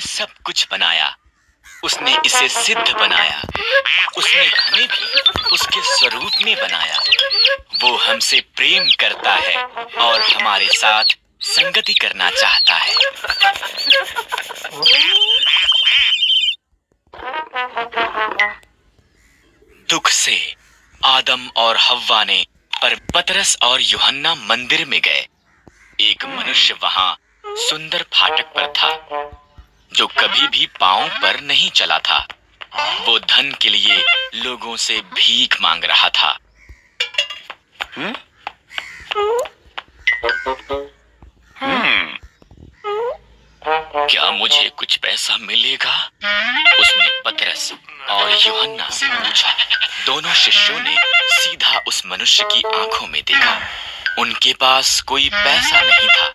सब कुछ बनाया, उसने इसे सिद्ध बनाया, उसने हमें भी उसके स्वरूप में बनाया। वो हमसे प्रेम करता है और हमारे साथ संगति करना चाहता है। दुख से आदम और हव्वा ने पर पतरस और यूहन्ना मंदिर में गए। एक मनुष्य वहां सुंदर फाटक पर था, जो कभी भी पांव पर नहीं चला था। वो धन के लिए लोगों से भीख मांग रहा था। क्या मुझे कुछ पैसा मिलेगा? उसने पतरस और यूहन्ना से पूछा। दोनों शिष्यों ने सीधा उस मनुष्य की आंखों में देखा। उनके पास कोई पैसा नहीं था,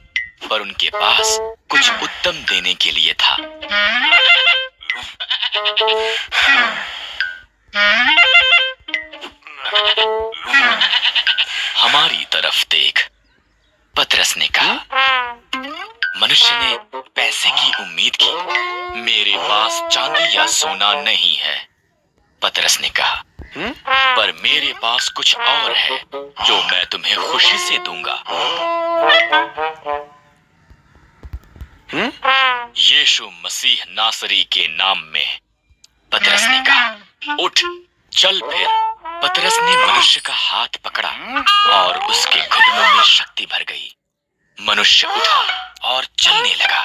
पर उनके पास कुछ उत्तम देने के लिए था। हमारी तरफ देख, पतरस ने कहा। मनुष्य ने पैसे की उम्मीद की। मेरे पास चांदी या सोना नहीं है, पतरस ने कहा, पर मेरे पास कुछ और है जो मैं तुम्हें खुशी से दूंगा। यीशु मसीह नासरी के नाम में, पतरस ने कहा। उठ, चल फिर। पतरस ने मनुष्य का हाथ पकड़ा और उसके घुटनों में शक्ति भर गई। मनुष्य उठा और चलने लगा।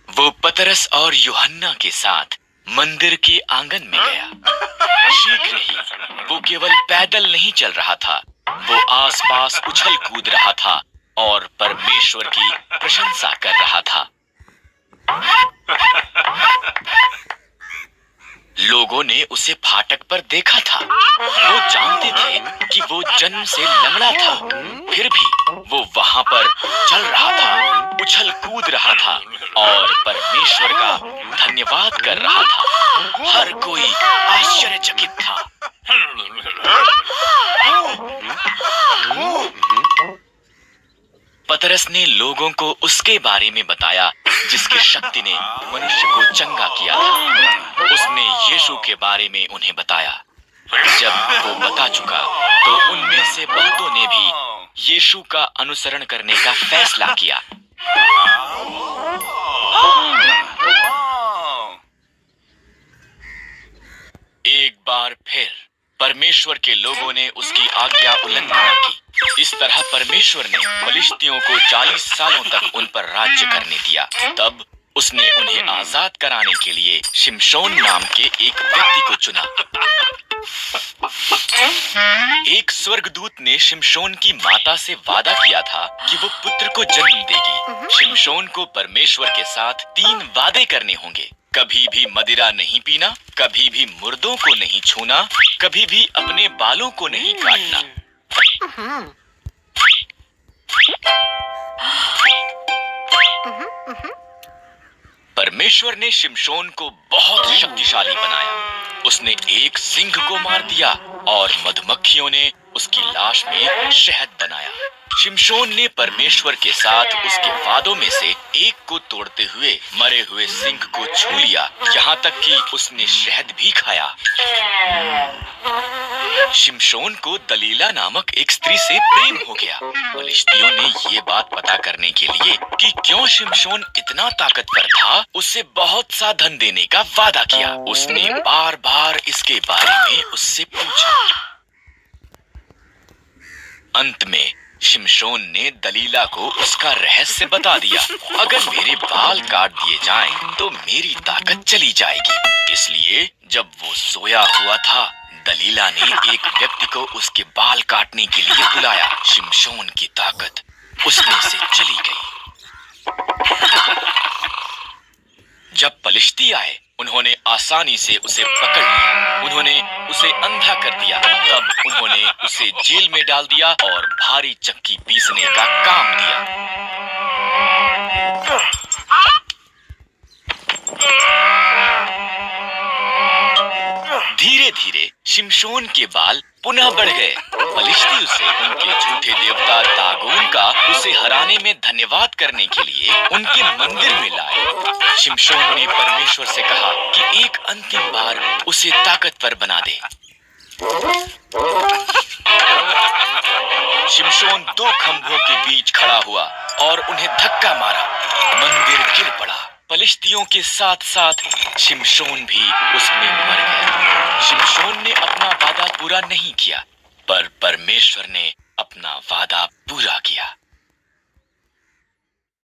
वो पतरस और यूहन्ना के साथ मंदिर के आंगन में गया। शीघ्र ही वो केवल पैदल नहीं चल रहा था, वो आसपास उछल कूद रहा था और परमेश्वर की प्रशंसा कर रहा था। लोगों ने उसे फाटक पर देखा था। वो जानते थे कि वो जन्म से लंगड़ा था, फिर भी वो वहां पर चल रहा था, उछल कूद रहा था और परमेश्वर का धन्यवाद कर रहा था। हर कोई आश्चर्यचकित था। पतरस ने लोगों को उसके बारे में बताया जिसकी शक्ति ने मनुष्य को चंगा किया था। उसने यीशु के बारे में उन्हें बताया। जब वो बता चुका तो उनमें से बहुतों ने भी यीशु का अनुसरण करने का फैसला किया। एक बार फिर परमेश्वर के लोगों ने उसकी आज्ञा उल्लंघना की। इस तरह परमेश्वर ने फलिश्तियों को 40 सालों तक उन पर राज्य करने दिया। तब उसने उन्हें आजाद कराने के लिए शिमशोन नाम के एक व्यक्ति को चुना। एक स्वर्गदूत ने शिमशोन की माता से वादा किया था कि वो पुत्र को जन्म देगी। शिमशोन को परमेश्वर के साथ 3 वादे करने होंगे। कभी भी मदिरा नहीं पीना, कभी भी मुर्दों को नहीं छूना, कभी भी अपने बालों को नहीं काटना। परमेश्वर ने शिमशोन को बहुत शक्तिशाली बनाया। उसने एक सिंह को मार दिया और मधुमक्खियों ने उसकी लाश में शहद बनाया। शिमशोन ने परमेश्वर के साथ उसके वादों में से एक को तोड़ते हुए मरे हुए सिंह को छू लिया, यहाँ तक कि उसने शहद भी खाया। शिमशोन को दलीला नामक एक स्त्री से प्रेम हो गया। फलिश्तियों ने ये बात पता करने के लिए कि क्यों शिमशोन इतना ताकतवर था, उससे बहुत सा धन देने का वादा किया। उसने बार बार इसके बारे में उससे पूछा। अंत में शिमशोन ने दलीला को उसका रहस्य बता दिया। अगर मेरे बाल काट दिए जाएं, तो मेरी ताकत चली जाएगी। इसलिए जब वो सोया हुआ था, दलीला ने एक व्यक्ति को उसके बाल काटने के लिए बुलाया। शिमशोन की ताकत उसमें से चली गई। जब फलिश्ती आए, उन्होंने आसानी से उसे पकड़ लिया। उन्होंने उसे अंधा कर दिया। तब उन्होंने उसे जेल में डाल दिया और भारी चक्की पीसने का काम दिया। धीरे धीरे शिमशोन के बाल पुनः बढ़ गए। फलिश्ती उसे उनके झूठे देवता दागोन का उसे हराने में धन्यवाद करने के लिए उनके मंदिर में लाए। शिमशोन ने परमेश्वर से कहा कि एक अंतिम बार उसे ताकतवर बना दे। शिमशोन दो खंभों के बीच खड़ा हुआ और उन्हें धक्का मारा। मंदिर गिर पड़ा। फलिश्तियों के साथ साथ शिमशोन भी उसमें मर गया। शिमशोन ने अपना वादा पूरा नहीं किया, पर परमेश्वर ने अपना वादा पूरा किया।